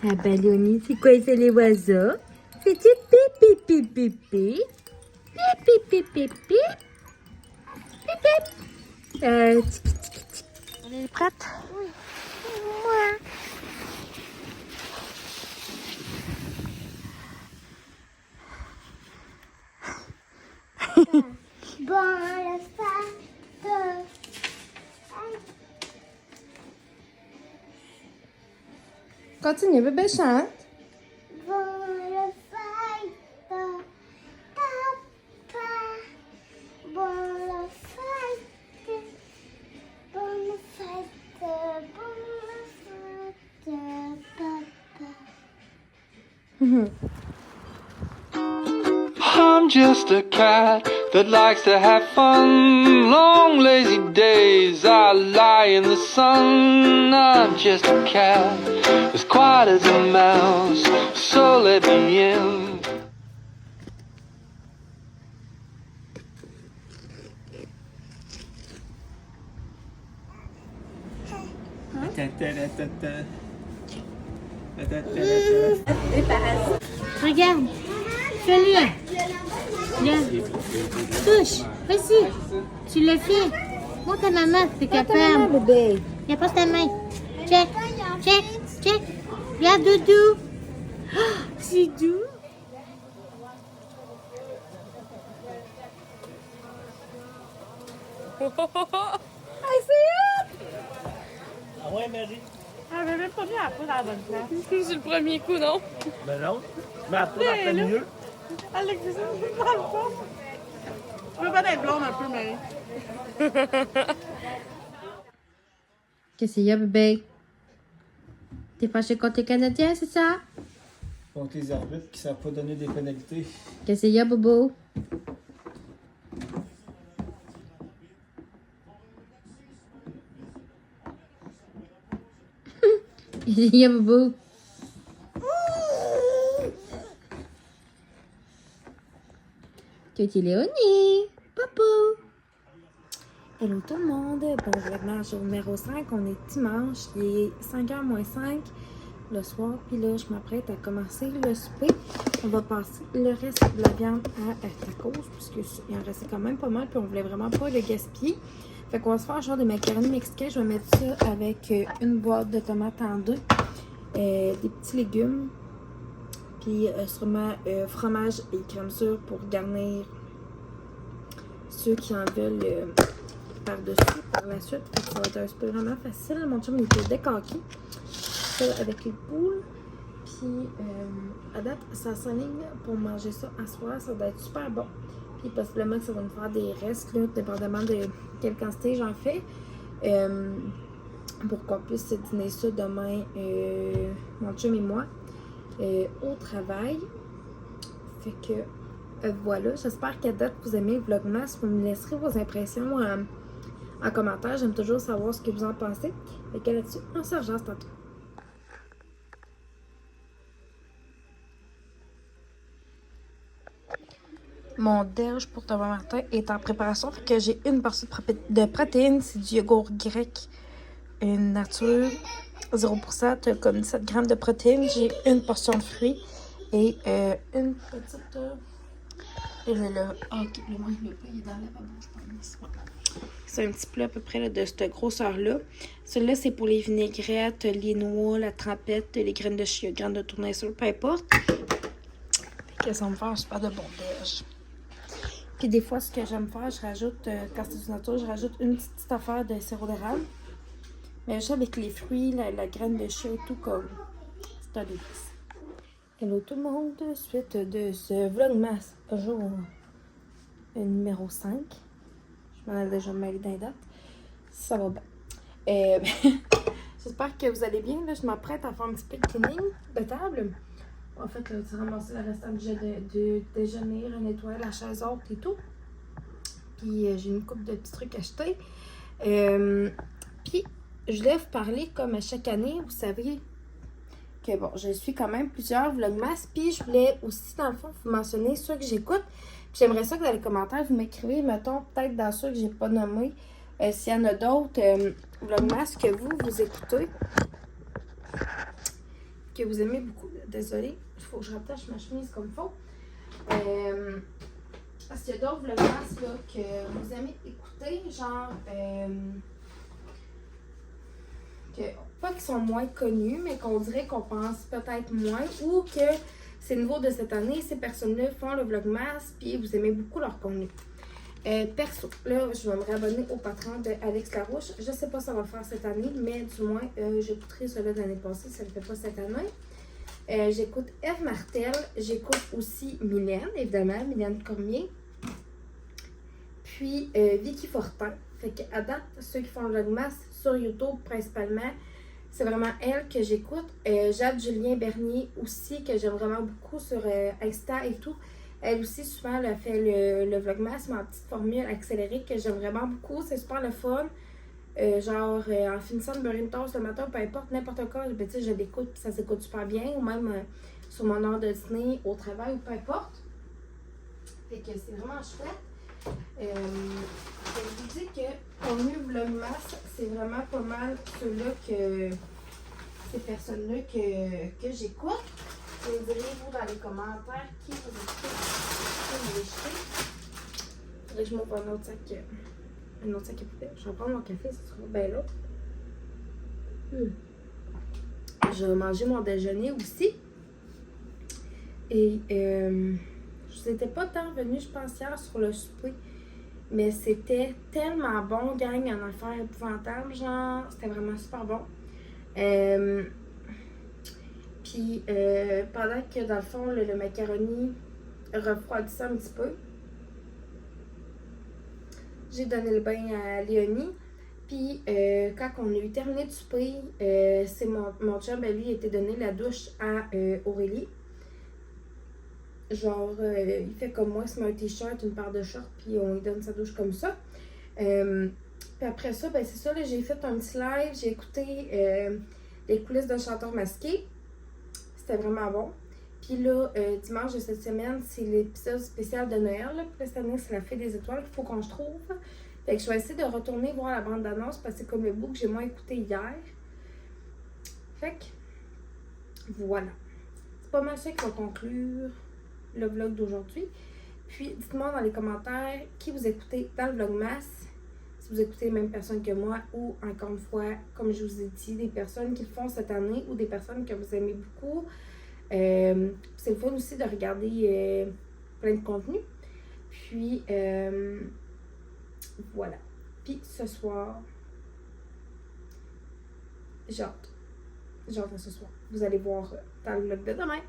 Ah, Balloni, c'est quoi ça, les oiseaux? C'est du pipi, pipi, pipi. Pipi, pipi, pipi. Pipi. Tiki, tiki, tiki. On est prête? Oui. Moi. Bon, le faire. Continue, bébé, chante. Bon, le faire. Papa. Bon, le faire. Bon, le faire. Bon, le faire. Papa. I'm just a cat that likes to have fun. Long lazy days I lie in the sun. I'm just a cat as quiet as a mouse, so let me in. Regarde. Fais-le. Viens. Touche. Vas-y. Tu le fais. Montre ta maman, t'es capable. Bébé. Viens, pose ta main. Check. Check. Check. Regarde, Doudou. Oh, c'est doux. Ah, c'est hot! Ah ouais, Marie? Ah, mais même pas mis la poudre à la bonne place. C'est le premier coup, non? Ben non. Mais la poudre, elle fait mieux. Elle a cuisiné dans le fond. Je veux pas d'être blonde un peu, mais... Qu'est-ce qu'il y a, bébé? T'es fâché contre les Canadiens, c'est ça? Contre les arbitres qui ne savent pas donner des pénalités. Qu'est-ce qu'il y a, Bobo? Qu'est-ce qu'il y a, Bobo? Petit Léonie! Popo! Hello tout le monde! Bon vlogmas numéro 5, on est dimanche, il est 5h moins 5 le soir, puis là je m'apprête à commencer le souper. On va passer le reste de la viande à tacos, puisqu'il en restait quand même pas mal, puis on voulait vraiment pas le gaspiller. Fait qu'on va se faire un genre de macaroni mexicain, je vais mettre ça avec une boîte de tomates en deux, des petits légumes, puis sûrement fromage et crème sûre pour garnir ceux qui en veulent par-dessus par la suite. Ça va être un souper vraiment facile. Mon chum il était décaqué. Ça avec les poules. Puis à date, ça s'enligne pour manger ça à soir. Ça doit être super bon. Puis possiblement que ça va nous faire des restes, là, dépendamment de quelle quantité j'en fais. Pour qu'on puisse dîner ça demain, mon chum et moi, au travail. Fait que voilà, j'espère qu'à date vous aimez le vlogmas. Vous me laisserez vos impressions en commentaire. J'aime toujours savoir ce que vous en pensez. Fait que là-dessus, on se rejoint tantôt. Mon déj pour demain matin est en préparation. Fait que j'ai une portion de protéines. C'est du yogourt grec nature 0%, comme 7 grammes de protéines. J'ai une portion de fruits et une petite... ok, le moins il est dans la bouche, je pense. C'est un petit plat à peu près là, de cette grosseur-là. Celui-là, c'est pour les vinaigrettes, les noix, la trempette, les graines de chia, graines de tournesol, peu importe. Ça va me faire super de bon déj. Puis des fois, ce que j'aime faire, je rajoute, quand c'est du nature, je rajoute une petite affaire de sirop d'érable. Mais juste avec les fruits, la graine de chia et tout, comme c'est un délice. Hello tout le monde, suite de ce vlogmas jour numéro 5. Je m'en ai déjà mêlé dans les dates. Ça va bien. J'espère que vous allez bien. Là, je m'apprête à faire un petit peu de cleaning de table. En fait, là, tu ramasses le restant de déjeuner, nettoyer la chaise haute et tout. Puis j'ai une couple de petits trucs achetés. Puis je voulais vous parler comme à chaque année, vous savez que bon, je suis quand même plusieurs vlogmas. Puis je voulais aussi, dans le fond, vous mentionner ceux que j'écoute. Puis j'aimerais ça que dans les commentaires, vous m'écrivez, mettons, peut-être dans ceux que j'ai pas nommés, s'il y en a d'autres vlogmas que vous écoutez. que vous aimez beaucoup. Désolée, il faut que je rattache ma chemise comme il faut. Parce qu'il y a d'autres vlogmas là, que vous aimez écouter, genre pas qu'ils sont moins connus, mais qu'on dirait qu'on pense peut-être moins, ou que c'est nouveau de cette année, ces personnes-là font le vlogmas, puis vous aimez beaucoup leur contenu. Perso, là, je vais me réabonner au patron d'Alex Larouche. Je sais pas si ça va le faire cette année, mais du moins, j'écouterai cela de l'année passée, ça ne le fait pas cette année. J'écoute Eve Martel, j'écoute aussi Mylène, évidemment, Mylène Cormier. Puis Vicky Fortin. Fait qu'à date, ceux qui font le vlogmas sur YouTube principalement, c'est vraiment elle que j'écoute. Jade Julien Bernier aussi, que j'aime vraiment beaucoup sur Insta et tout. Elle aussi, souvent, elle a fait le vlogmas, mais en petite formule accélérée que j'aime vraiment beaucoup. C'est super le fun. En finissant de beurrer une toast le matin, peu importe, n'importe quoi, ben, je l'écoute ça s'écoute super bien. Ou même sur mon heure de dîner, au travail, ou peu importe. Fait que c'est vraiment chouette. Je vous dis que contenu vlogmas, c'est vraiment pas mal ceux-là que ces personnes-là que j'écoute. Vous me direz, vous, dans les commentaires, qui vous écoutez, qui vous écoutez. Faudrait que je m'ouvre un autre sac à poubelle. Je vais prendre mon café, ça sera bien là. Je vais manger mon déjeuner aussi. Et je n'étais pas tant venue, je pense, hier sur le souper. Mais c'était tellement bon, gang, en affaires épouvantables, genre, c'était vraiment super bon. Puis, pendant que, dans le fond, le macaroni refroidissait un petit peu, j'ai donné le bain à Léonie. Puis, quand on a eu terminé de souper, c'est mon chum, ben, lui, a été donné la douche à Aurélie. Genre, il fait comme moi, il se met un t-shirt, une paire de shorts, puis on lui donne sa douche comme ça. Puis après ça, ben c'est ça, là, j'ai fait un petit live, j'ai écouté les coulisses d'un chanteur masqué. C'était vraiment bon. Puis là, dimanche de cette semaine, c'est l'épisode spécial de Noël. Là. Puis cette année, c'est la fée des étoiles qu'il faut qu'on se trouve. Fait que je vais essayer de retourner voir la bande d'annonce parce que c'est comme le bout que j'ai moins écouté hier. Fait que, voilà. C'est pas mal ça qui va conclure le vlog d'aujourd'hui. Puis dites-moi dans les commentaires qui vous écoutez dans le vlogmas, si vous écoutez les mêmes personnes que moi ou encore une fois, comme je vous ai dit, des personnes qui le font cette année ou des personnes que vous aimez beaucoup. C'est le fun aussi de regarder plein de contenu. Puis voilà. Puis ce soir, j'ai hâte à ce soir. Vous allez voir dans le vlog de demain.